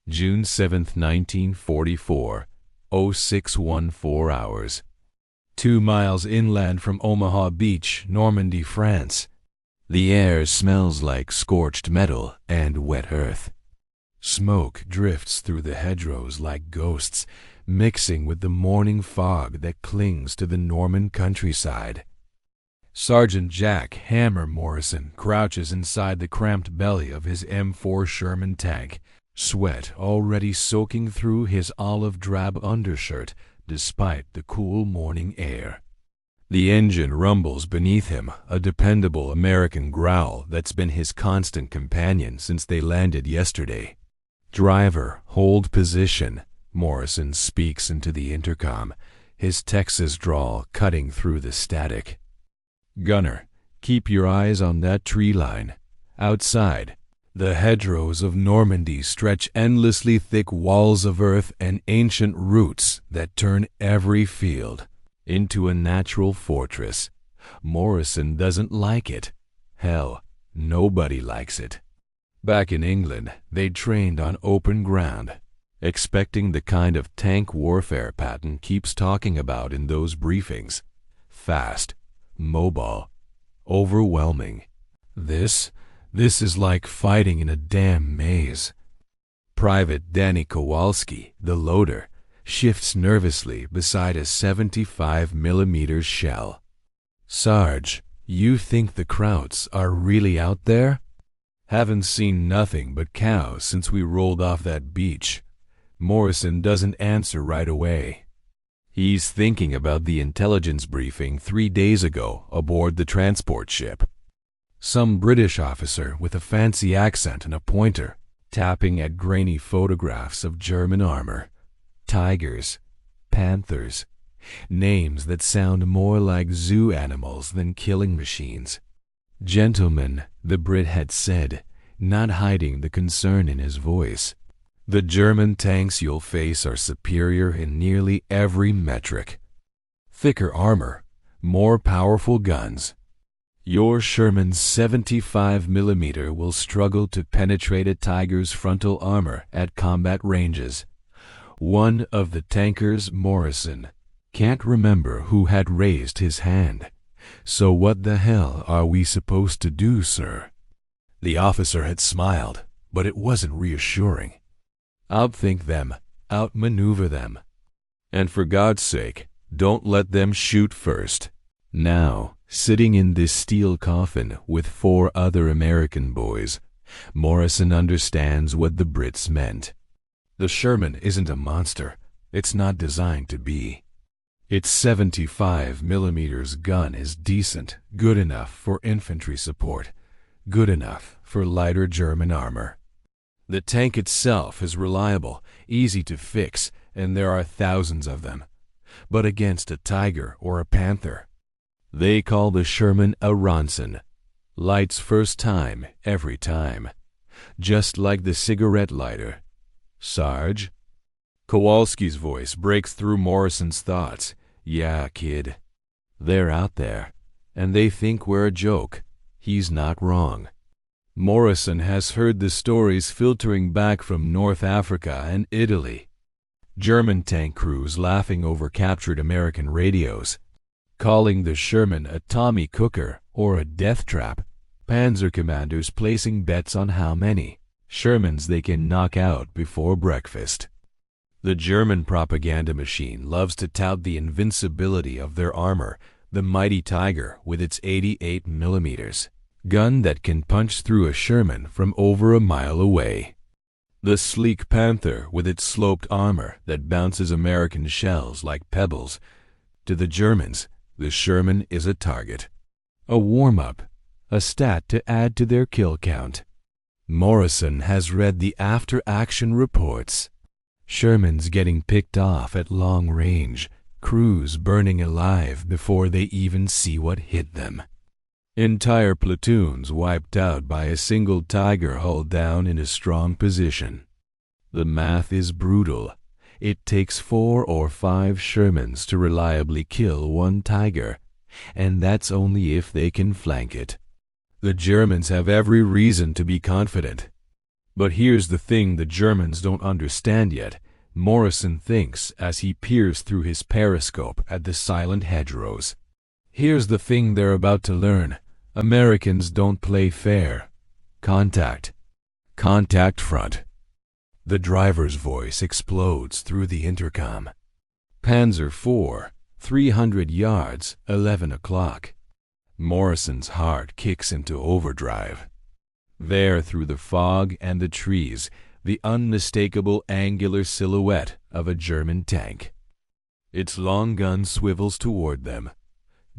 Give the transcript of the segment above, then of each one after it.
June 7, 1944, 0614 hours. 2 miles inland from Omaha Beach, Normandy, France. The air smells like scorched metal and wet earth. Smoke drifts through the hedgerows like ghosts, mixing with the morning fog that clings to the Norman countryside. Sergeant Jack "Hammer" Morrison crouches inside the cramped belly of his M4 Sherman tank, sweat already soaking through his olive-drab undershirt despite the cool morning air. The engine rumbles beneath him, a dependable American growl that's been his constant companion since they landed yesterday. "Driver, hold position," Morrison speaks into the intercom, his Texas drawl cutting through the static. "Gunner, keep your eyes on that tree line. Outside, the hedgerows of Normandy stretch endlessly thick walls of earth and ancient roots that turn every field into a natural fortress. Morrison doesn't like it. Hell, nobody likes it. Back in England, they trained on open ground, expecting the kind of tank warfare Patton keeps talking about in those briefings. Fast, mobile, overwhelming. This is like fighting in a damn maze. Private Danny Kowalski, the loader, shifts nervously beside a 75mm shell. "Sarge, you think the Krauts are really out there?" "Haven't seen nothing but cows since we rolled off that beach." Morrison doesn't answer right away. He's thinking about the intelligence briefing 3 days ago aboard the transport ship. Some British officer with a fancy accent and a pointer, tapping at grainy photographs of German armor. Tigers, panthers, names that sound more like zoo animals than killing machines. "Gentlemen," the Brit had said, not hiding the concern in his voice, "the German tanks you'll face are superior in nearly every metric. Thicker armor, more powerful guns. Your Sherman's 75mm will struggle to penetrate a Tiger's frontal armor at combat ranges." One of the tankers, Morrison, can't remember who had raised his hand. "So what the hell are we supposed to do, sir?" The officer had smiled, but it wasn't reassuring. "Outthink them, outmaneuver them. And for God's sake, don't let them shoot first." Now, sitting in this steel coffin with 4 other American boys, Morrison understands what the Brits meant. The Sherman isn't a monster. It's not designed to be. Its 75mm gun is decent, good enough for infantry support, good enough for lighter German armor. The tank itself is reliable, easy to fix, and there are thousands of them. But against a Tiger or a Panther, they call the Sherman a Ronson. Lights first time, every time. Just like the cigarette lighter. "Sarge?" Kowalski's voice breaks through Morrison's thoughts. "Yeah, kid. They're out there, and they think we're a joke." He's not wrong. Morrison has heard the stories filtering back from North Africa and Italy. German tank crews laughing over captured American radios, calling the Sherman a Tommy cooker or a death trap. Panzer commanders placing bets on how many Shermans they can knock out before breakfast. The German propaganda machine loves to tout the invincibility of their armor, the mighty Tiger with its 88mm, gun that can punch through a Sherman from over a mile away. The sleek Panther with its sloped armor that bounces American shells like pebbles. To the Germans, the Sherman is a target, a warm-up, a stat to add to their kill count. Morrison has read the after-action reports. Shermans getting picked off at long range, crews burning alive before they even see what hit them. Entire platoons wiped out by a single Tiger hull down in a strong position. The math is brutal. It takes 4 or 5 Shermans to reliably kill 1 Tiger, and that's only if they can flank it. The Germans have every reason to be confident. But here's the thing the Germans don't understand yet, Morrison thinks as he peers through his periscope at the silent hedgerows. Here's the thing they're about to learn. Americans don't play fair. Contact. Contact front. The driver's voice explodes through the intercom. Panzer 4, 300 yards, 11 o'clock. Morrison's heart kicks into overdrive. There, through the fog and the trees, the unmistakable angular silhouette of a German tank. Its long gun swivels toward them.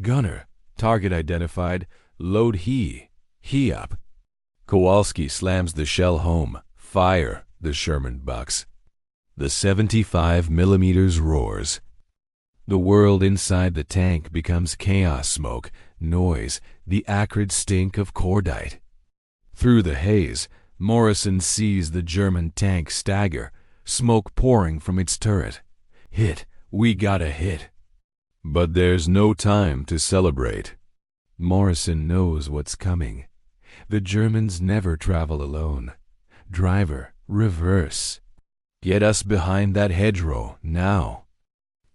Gunner, target identified, load he up. Kowalski slams the shell home. Fire, the Sherman bucks. The 75mm roars. The world inside the tank becomes chaos smoke, noise, the acrid stink of cordite. Through the haze, Morrison sees the German tank stagger, smoke pouring from its turret. Hit, we got a hit. But there's no time to celebrate. Morrison knows what's coming. The Germans never travel alone. Driver, reverse. Get us behind that hedgerow, now.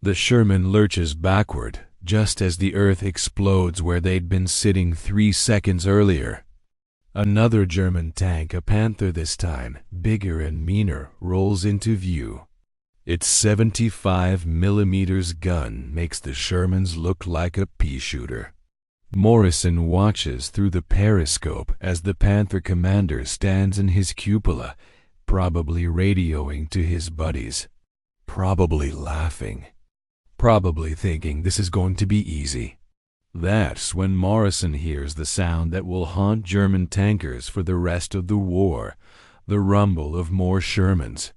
The Sherman lurches backward, just as the earth explodes where they'd been sitting 3 seconds earlier. Another German tank, a Panther this time, bigger and meaner, rolls into view. Its 75mm gun makes the Shermans look like a pea shooter. Morrison watches through the periscope as the Panther commander stands in his cupola, probably radioing to his buddies, probably laughing, probably thinking this is going to be easy. That's when Morrison hears the sound that will haunt German tankers for the rest of the war, the rumble of more Shermans.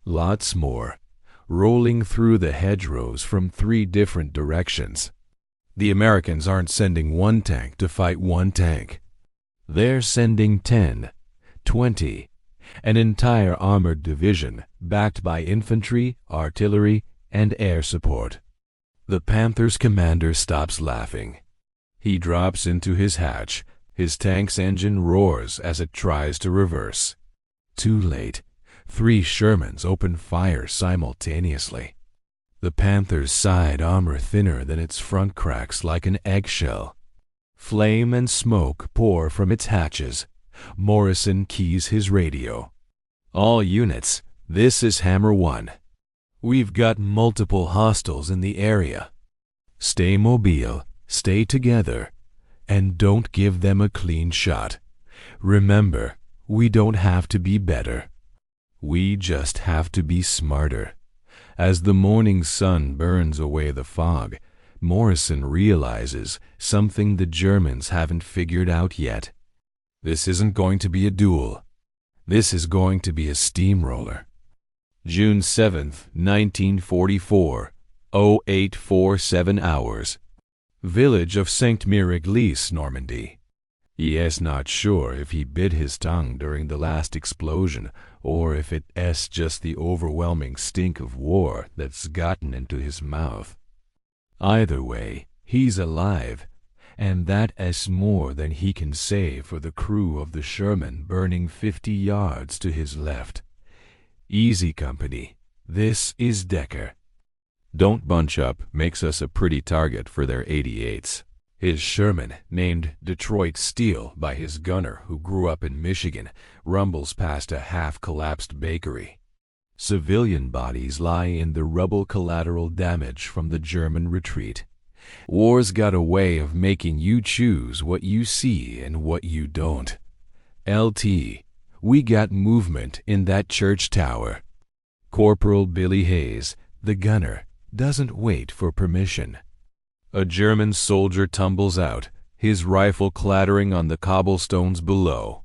Lots more, rolling through the hedgerows from 3 different directions. The Americans aren't sending one tank to fight one tank. They're sending 10, 20, an entire armored division backed by infantry, artillery, and air support. The Panther's commander stops laughing. He drops into his hatch. His tank's engine roars as it tries to reverse. Too late. 3 Shermans open fire simultaneously. The Panther's side armor thinner than its front cracks like an eggshell. Flame and smoke pour from its hatches. Morrison keys his radio. All units, this is Hammer 1. We've got multiple hostiles in the area. Stay mobile, stay together, and don't give them a clean shot. Remember, we don't have to be better. We just have to be smarter. As the morning sun burns away the fog, Morrison realizes something the Germans haven't figured out yet. This isn't going to be a duel. This is going to be a steamroller. June 7th, 1944, 0847 hours. Village of Sainte-Mère-Église, Normandy. He is not sure if he bit his tongue during the last explosion or if it's just the overwhelming stink of war that's gotten into his mouth. Either way, he's alive, and that is more than he can say for the crew of the Sherman burning 50 yards to his left. Easy, company. This is Decker. Don't bunch up makes us a pretty target for their 88s. His Sherman, named Detroit Steel by his gunner who grew up in Michigan, rumbles past a half-collapsed bakery. Civilian bodies lie in the rubble, collateral damage from the German retreat. War's got a way of making you choose what you see and what you don't. LT. We got movement in that church tower. Corporal Billy Hayes, the gunner, doesn't wait for permission. A German soldier tumbles out, his rifle clattering on the cobblestones below.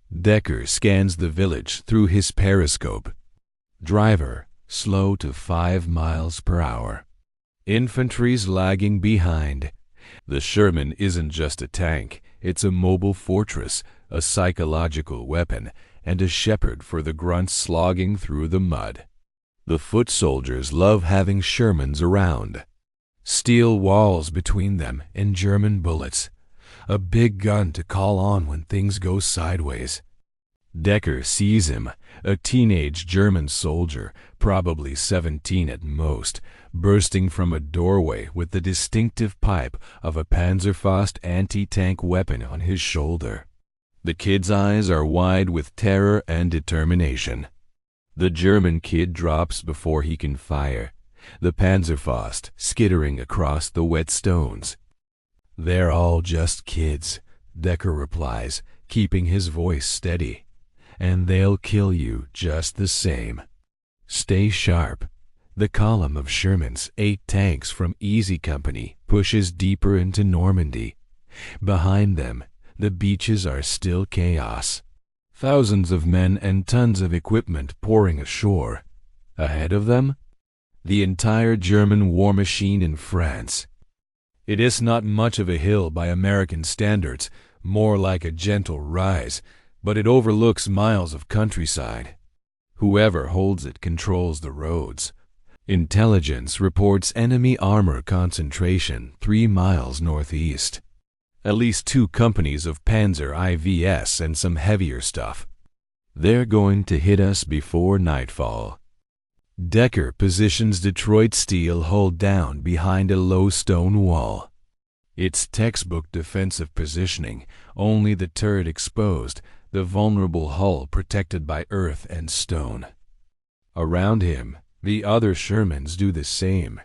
Decker scans the village through his periscope. Driver, slow to 5 miles per hour. Infantry's lagging behind. The Sherman isn't just a tank, it's a mobile fortress, a psychological weapon, and a shepherd for the grunts slogging through the mud. The foot soldiers love having Shermans around. Steel walls between them and German bullets. A big gun to call on when things go sideways. Decker sees him, a teenage German soldier, probably 17 at most, bursting from a doorway with the distinctive pipe of a Panzerfaust anti-tank weapon on his shoulder. The kid's eyes are wide with terror and determination. The German kid drops before he can fire, the Panzerfaust skittering across the wet stones. "They're all just kids," Decker replies, keeping his voice steady. "And they'll kill you just the same. Stay sharp." The column of Shermans, 8 tanks from Easy Company, pushes deeper into Normandy. Behind them, the beaches are still chaos. Thousands of men and tons of equipment pouring ashore. Ahead of them, the entire German war machine in France. It is not much of a hill by American standards, more like a gentle rise, but it overlooks miles of countryside. Whoever holds it controls the roads. Intelligence reports enemy armor concentration 3 miles northeast. At least 2 companies of Panzer IVS and some heavier stuff. They're going to hit us before nightfall. Decker positions Detroit steel hull down behind a low stone wall. It's textbook defensive positioning, only the turret exposed, the vulnerable hull protected by earth and stone. Around him, the other Shermans do the same.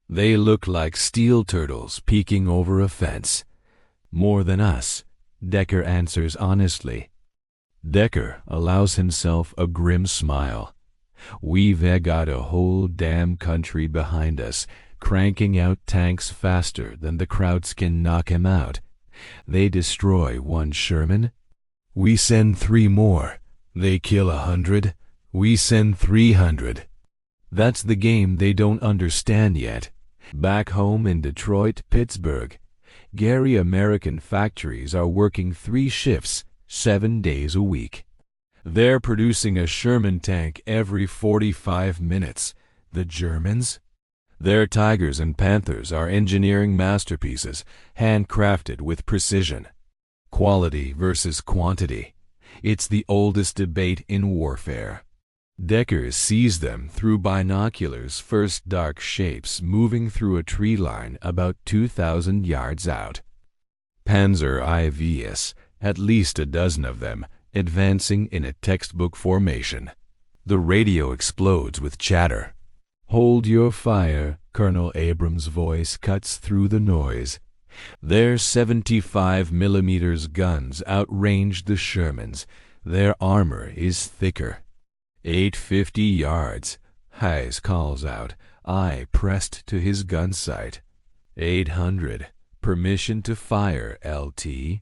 They look like steel turtles peeking over a fence. "More than us," Decker answers honestly. Decker allows himself a grim smile. "We've got a whole damn country behind us, cranking out tanks faster than the Krauts can knock him out. They destroy 1 Sherman. We send 3 more. They kill 100. We send 300. That's the game they don't understand yet. Back home in Detroit, Pittsburgh, Gary American factories are working 3 shifts, 7 days a week. They're producing a Sherman tank every 45 minutes. The Germans? Their Tigers and Panthers are engineering masterpieces, handcrafted with precision. Quality versus quantity. It's the oldest debate in warfare. Decker sees them through binoculars, first dark shapes moving through a tree line about 2,000 yards out. Panzer IVS, at least a dozen of them, advancing in a textbook formation. The radio explodes with chatter. "Hold your fire," Colonel Abrams' voice cuts through the noise. Their 75mm guns outrange the Shermans. Their armor is thicker. 850 yards, Hayes calls out, eye pressed to his gun sight. 800, permission to fire, LT.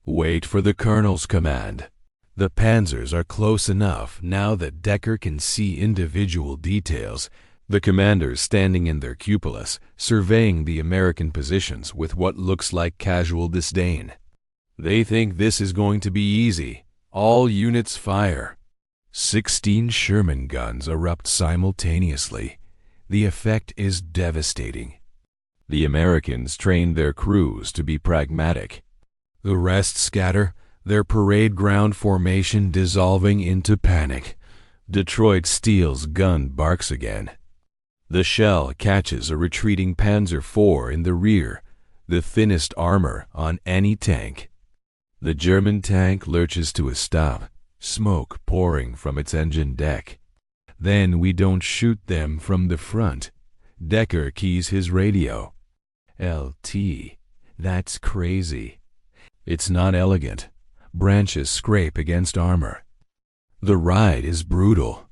Wait for the colonel's command. The Panzers are close enough now that Decker can see individual details. The commanders standing in their cupolas, surveying the American positions with what looks like casual disdain. They think this is going to be easy. All units fire. 16 Sherman guns erupt simultaneously. The effect is devastating. The Americans trained their crews to be pragmatic. The rest scatter, their parade ground formation dissolving into panic. Detroit Steel's gun barks again. The shell catches a retreating Panzer IV in the rear, the thinnest armor on any tank. The German tank lurches to a stop, smoke pouring from its engine deck. Then we don't shoot them from the front. Decker keys his radio. LT, that's crazy. It's not elegant. Branches scrape against armor. The ride is brutal,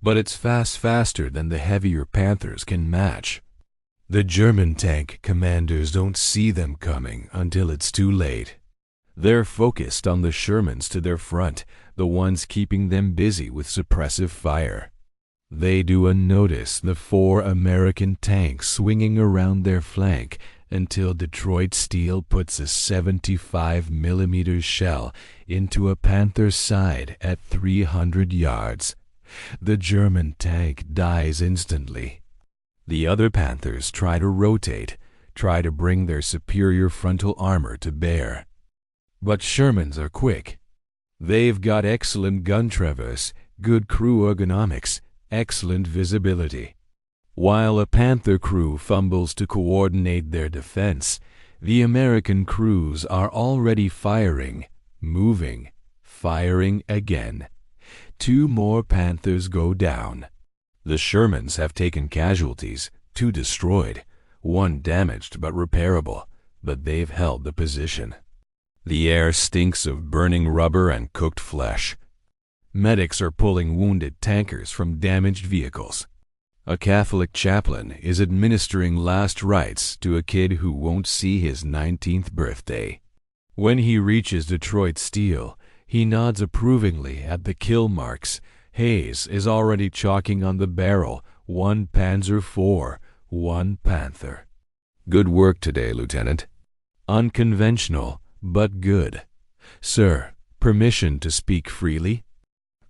but it's faster than the heavier Panthers can match. The German tank commanders don't see them coming until it's too late. They're focused on the Shermans to their front, the ones keeping them busy with suppressive fire. They do unnotice the 4 American tanks swinging around their flank until Detroit Steel puts a 75mm shell into a Panther's side at 300 yards. The German tank dies instantly. The other Panthers try to rotate, try to bring their superior frontal armor to bear. But Shermans are quick. They've got excellent gun traverse, good crew ergonomics, excellent visibility. While a Panther crew fumbles to coordinate their defense, the American crews are already firing, moving, firing again. 2 more Panthers go down. The Shermans have taken casualties, 2 destroyed, 1 damaged but repairable, but they've held the position. The air stinks of burning rubber and cooked flesh. Medics are pulling wounded tankers from damaged vehicles. A Catholic chaplain is administering last rites to a kid who won't see his 19th birthday. When he reaches Detroit Steel, he nods approvingly at the kill marks. Hayes is already chalking on the barrel 1 Panzer IV, 1 Panther. Good work today, Lieutenant. Unconventional, but good. Sir, permission to speak freely?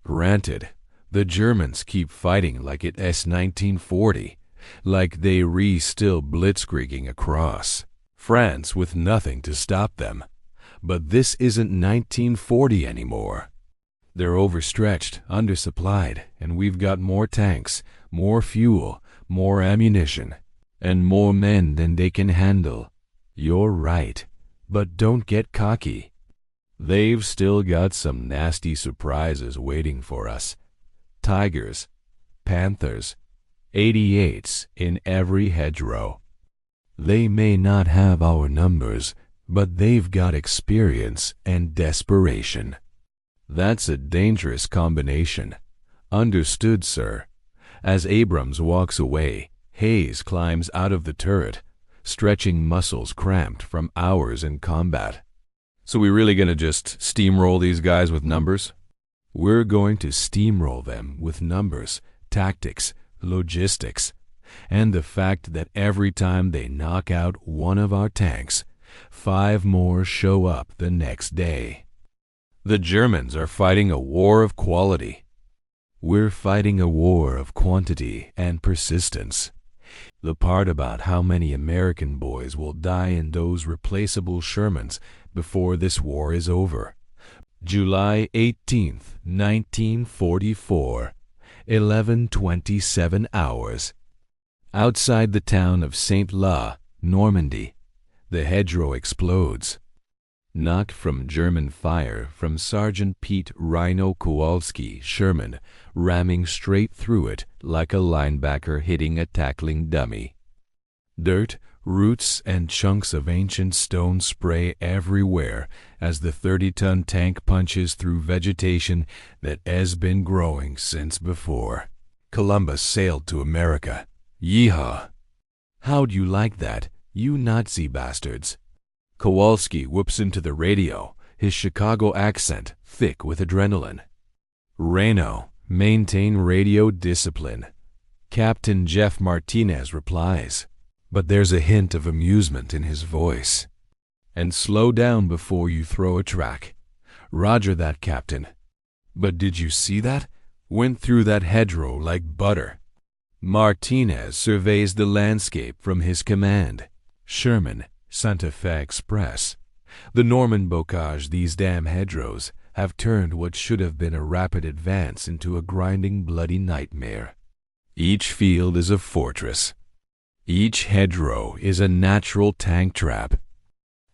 Granted. The Germans keep fighting like it's 1940, like they still blitzkrieging across France with nothing to stop them. But this isn't 1940 anymore. They're overstretched, undersupplied, and we've got more tanks, more fuel, more ammunition, and more men than they can handle. You're right, but don't get cocky. They've still got some nasty surprises waiting for us. Tigers, Panthers, 88s in every hedgerow. They may not have our numbers, but they've got experience and desperation. That's a dangerous combination. Understood, sir. As Abrams walks away, Hayes climbs out of the turret, stretching muscles cramped from hours in combat. So we really gonna just steamroll these guys with numbers? We're going to steamroll them with numbers, tactics, logistics, and the fact that every time they knock out one of our tanks, 5 more show up the next day. The Germans are fighting a war of quality. We're fighting a war of quantity and persistence. The part about how many American boys will die in those replaceable Shermans before this war is over. July 18th, 1944, 11:27 hours. Outside the town of Saint-Lô, Normandy, the hedgerow explodes. Knocked from German fire from Sergeant Pete Rhino Kowalski Sherman, ramming straight through it like a linebacker hitting a tackling dummy. Dirt, roots, and chunks of ancient stone spray everywhere as the 30-ton tank punches through vegetation that has been growing since before Columbus sailed to America. Yeehaw! How'd you like that, you Nazi bastards? Kowalski whoops into the radio, his Chicago accent thick with adrenaline. Reno, maintain radio discipline. Captain Jeff Martinez replies, but there's a hint of amusement in his voice. And slow down before you throw a track. Roger that, Captain. But did you see that? Went through that hedgerow like butter. Martinez surveys the landscape from his command. Sherman, Santa Fe Express. The Norman bocage, these damn hedgerows, have turned what should have been a rapid advance into a grinding bloody nightmare. Each field is a fortress. Each hedgerow is a natural tank trap.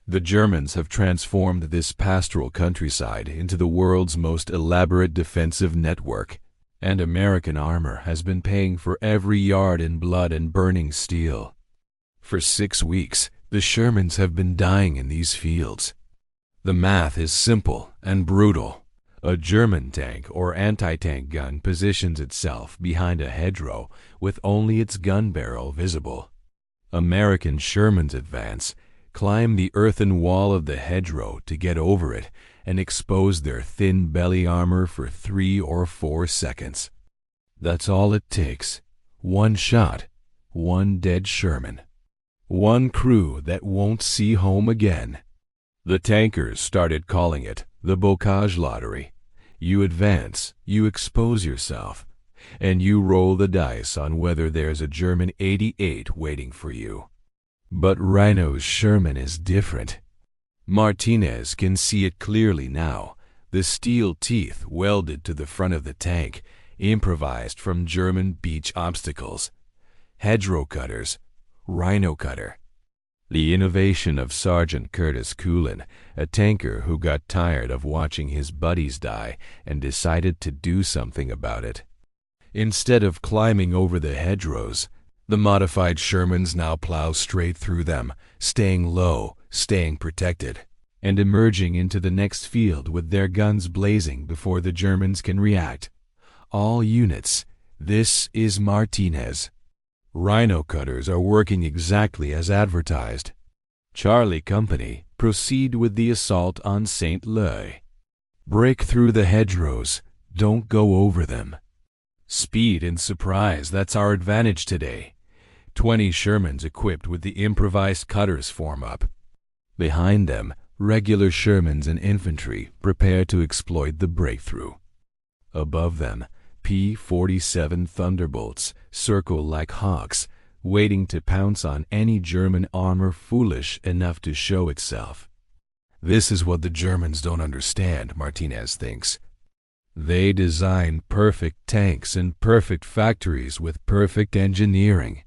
The Germans have transformed this pastoral countryside into the world's most elaborate defensive network, and American armor has been paying for every yard in blood and burning steel. For 6 weeks, the Shermans have been dying in these fields. The math is simple and brutal. A German tank or anti-tank gun positions itself behind a hedgerow with only its gun barrel visible. American Shermans advance, climb the earthen wall of the hedgerow to get over it, and expose their thin belly armor for 3 or 4 seconds. That's all it takes. 1 shot, 1 dead Sherman. 1 crew that won't see home again. The tankers started calling it the bocage lottery. You advance, you expose yourself, and you roll the dice on whether there's a German 88 waiting for you. But Rhino's Sherman is different. Martinez can see it clearly now. The the steel teeth welded to the front of the tank, improvised from German beach obstacles. Hedgerow cutters, rhino cutter. The innovation of Sergeant Curtis Coolin, a tanker who got tired of watching his buddies die and decided to do something about it. Instead of climbing over the hedgerows, the modified Shermans now plow straight through them, staying low, staying protected, and emerging into the next field with their guns blazing before the Germans can react. All units, this is Martinez. Rhino cutters are working exactly as advertised. Charlie Company, proceed with the assault on Saint-Leu. Break through the hedgerows, don't go over them. Speed and surprise, that's our advantage today. 20 Shermans equipped with the improvised cutters form up. Behind them, regular Shermans and infantry prepare to exploit the breakthrough. Above them, P-47 Thunderbolts circle like hawks, waiting to pounce on any German armor foolish enough to show itself. This is what the Germans don't understand, Martinez thinks. They design perfect tanks in perfect factories with perfect engineering.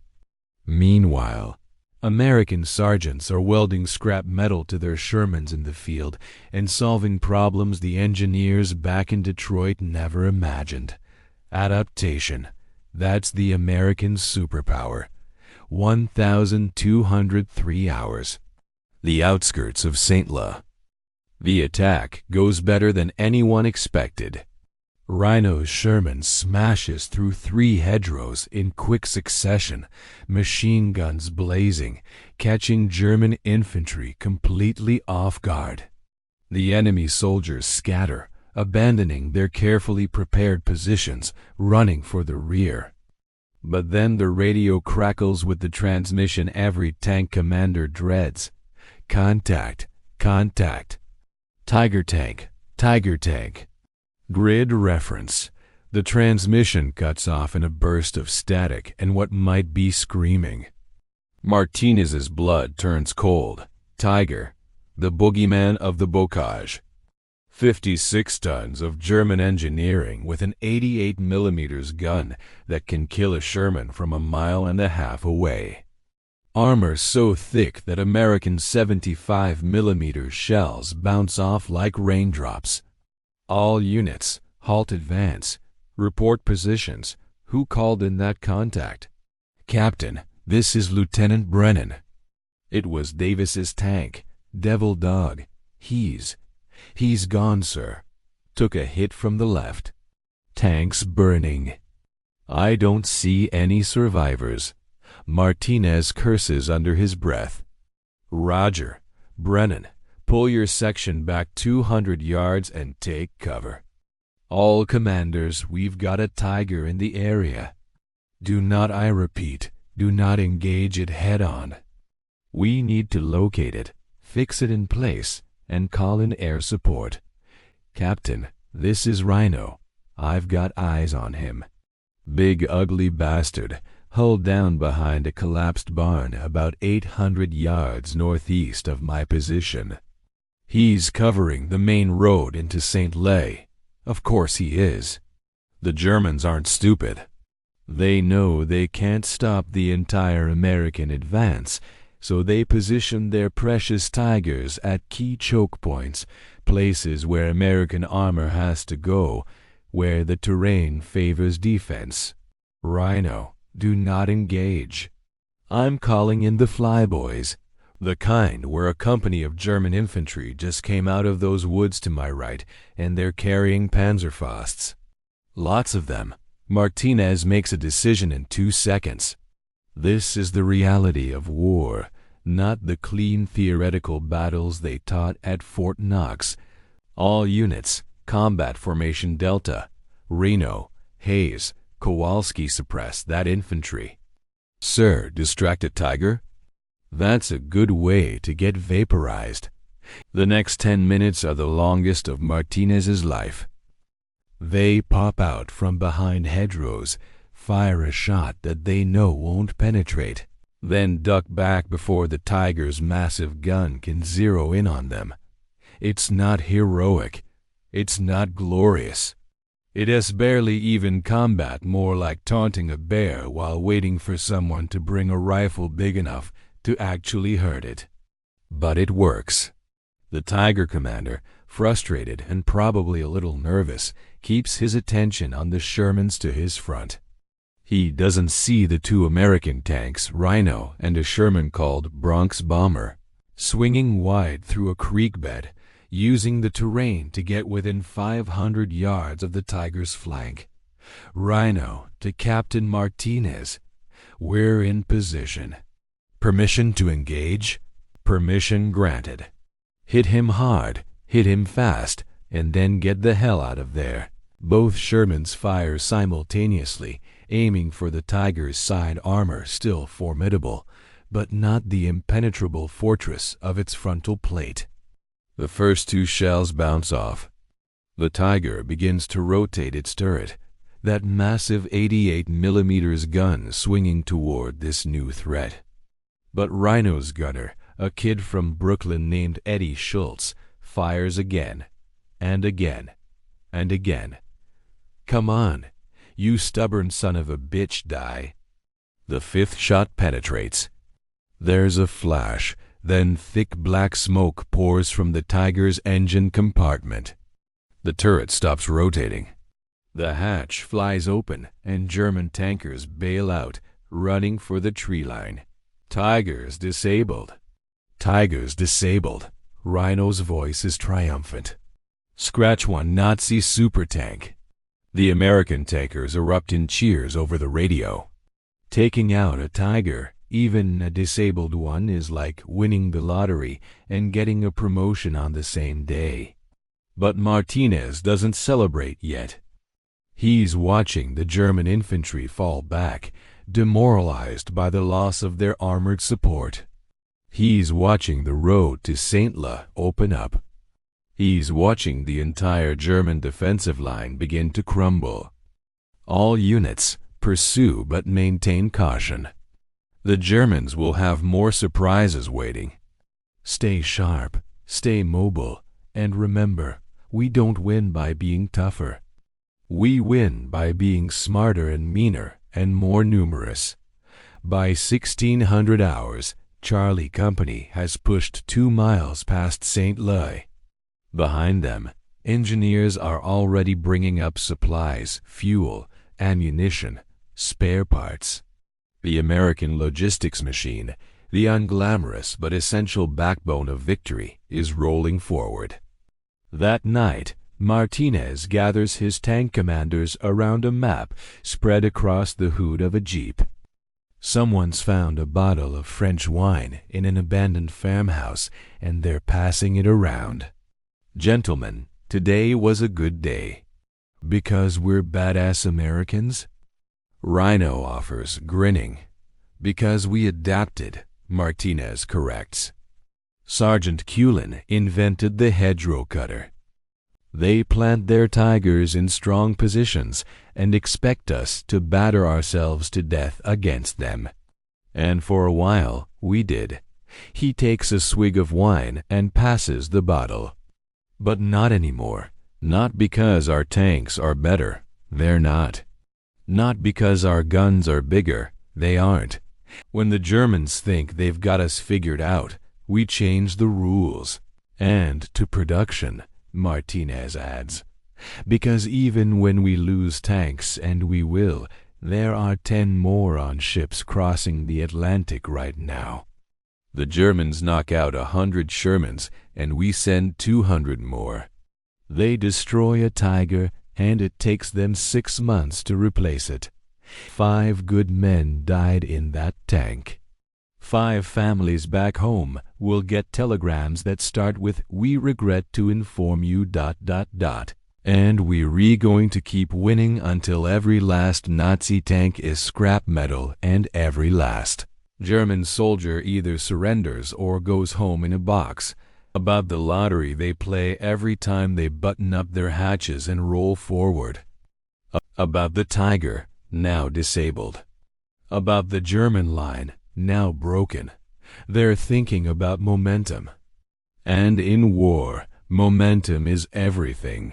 Meanwhile, American sergeants are welding scrap metal to their Shermans in the field and solving problems the engineers back in Detroit never imagined. Adaptation, that's the American superpower. 1,203 hours. The outskirts of Saint-Leu. The attack goes better than anyone expected. Rhino's Sherman smashes through 3 hedgerows in quick succession, machine guns blazing, catching German infantry completely off guard. The enemy soldiers scatter, abandoning their carefully prepared positions, running for the rear. But then the radio crackles with the transmission every tank commander dreads. Contact, contact. Tiger tank, tiger tank. Grid reference. The transmission cuts off in a burst of static and what might be screaming. Martinez's blood turns cold. Tiger, the boogeyman of the bocage. 56 tons of German engineering with an 88mm gun that can kill a Sherman from 1.5 miles away. Armor so thick that American 75mm shells bounce off like raindrops. All units, halt advance, report positions. Who called in that contact? Captain, this is Lieutenant Brennan. It was Davis's tank, Devil Dog. He's gone, sir. Took a hit from the left. Tank's burning. I don't see any survivors. Martinez curses under his breath. Roger. Brennan, pull your section back 200 yards and take cover. All commanders, we've got a tiger in the area. Do not, I repeat, do not engage it head-on. We need to locate it, fix it in place, and call in air support. Captain, this is Rhino. I've got eyes on him. Big ugly bastard, hulled down behind a collapsed barn about 800 yards northeast of my position. He's covering the main road into Saint-Leu. Of course he is. The Germans aren't stupid. They know they can't stop the entire American advance, so they position their precious tigers at key choke points, places where American armor has to go, where the terrain favors defense. Rhino, do not engage. I'm calling in the flyboys, the kind where a company of German infantry just came out of those woods to my right, and they're carrying Panzerfausts. Lots of them. Martinez makes a decision in 2 seconds. This is the reality of war, not the clean theoretical battles they taught at Fort Knox. All units, combat formation Delta, Reno, Hayes, Kowalski suppress that infantry. Sir, distracted tiger? That's a good way to get vaporized. The next 10 minutes are the longest of Martinez's life. They pop out from behind hedgerows, fire a shot that they know won't penetrate, then duck back before the tiger's massive gun can zero in on them. It's not heroic. It's not glorious. It is barely even combat, more like taunting a bear while waiting for someone to bring a rifle big enough to actually hurt it. But it works. The Tiger commander, frustrated and probably a little nervous, keeps his attention on the Shermans to his front. He doesn't see the two American tanks, Rhino and a Sherman called Bronx Bomber, swinging wide through a creek bed, using the terrain to get within 500 yards of the Tiger's flank. Rhino to Captain Martinez. We're in position. Permission to engage? Permission granted. Hit him hard, hit him fast, and then get the hell out of there. Both Shermans fire simultaneously, aiming for the Tiger's side armor, still formidable, but not the impenetrable fortress of its frontal plate. The first two shells bounce off. The Tiger begins to rotate its turret, that massive 88mm gun swinging toward this new threat. But Rhino's gunner, a kid from Brooklyn named Eddie Schultz, fires again, and again, and again. Come on, you stubborn son of a bitch, die. The fifth shot penetrates. There's a flash, then thick black smoke pours from the Tiger's engine compartment. The turret stops rotating. The hatch flies open, and German tankers bail out, running for the tree line. Tigers disabled. Tigers disabled. Rhino's voice is triumphant. Scratch one Nazi super tank. The American tankers erupt in cheers over the radio. Taking out a Tiger, even a disabled one, is like winning the lottery and getting a promotion on the same day. But Martinez doesn't celebrate yet. He's watching the German infantry fall back, demoralized by the loss of their armored support. He's watching the road to Saint-La open up. He's watching the entire German defensive line begin to crumble. All units pursue but maintain caution. The Germans will have more surprises waiting. Stay sharp, stay mobile, and remember, we don't win by being tougher. We win by being smarter and meaner and more numerous. By 1600 hours, Charlie Company has pushed 2 miles past Saint-La. Behind them, engineers are already bringing up supplies, fuel, ammunition, spare parts. The American logistics machine, the unglamorous but essential backbone of victory, is rolling forward. That night, Martinez gathers his tank commanders around a map spread across the hood of a jeep. Someone's found a bottle of French wine in an abandoned farmhouse, and they're passing it around. Gentlemen, today was a good day. Because we're badass Americans? Rhino offers, grinning. Because we adapted, Martinez corrects. Sergeant Cullen invented the hedgerow cutter. They plant their Tigers in strong positions and expect us to batter ourselves to death against them. And for a while, we did. He takes a swig of wine and passes the bottle. But not anymore. Not because our tanks are better. They're not. Not because our guns are bigger. They aren't. When the Germans think they've got us figured out, we change the rules. And to production, Martinez adds. Because even when we lose tanks, and we will, there are 10 more on ships crossing the Atlantic right now. The Germans knock out 100 Shermans, and we send 200 more. They destroy a Tiger, and it takes them 6 months to replace it. 5 good men died in that tank. 5 families back home will get telegrams that start with, "We regret to inform you ... And we're going to keep winning until every last Nazi tank is scrap metal and every last German soldier either surrenders or goes home in a box." About the lottery they play every time they button up their hatches and roll forward. About the Tiger, now disabled. About the German line, now broken. They're thinking about momentum. And in war, Momentum is everything.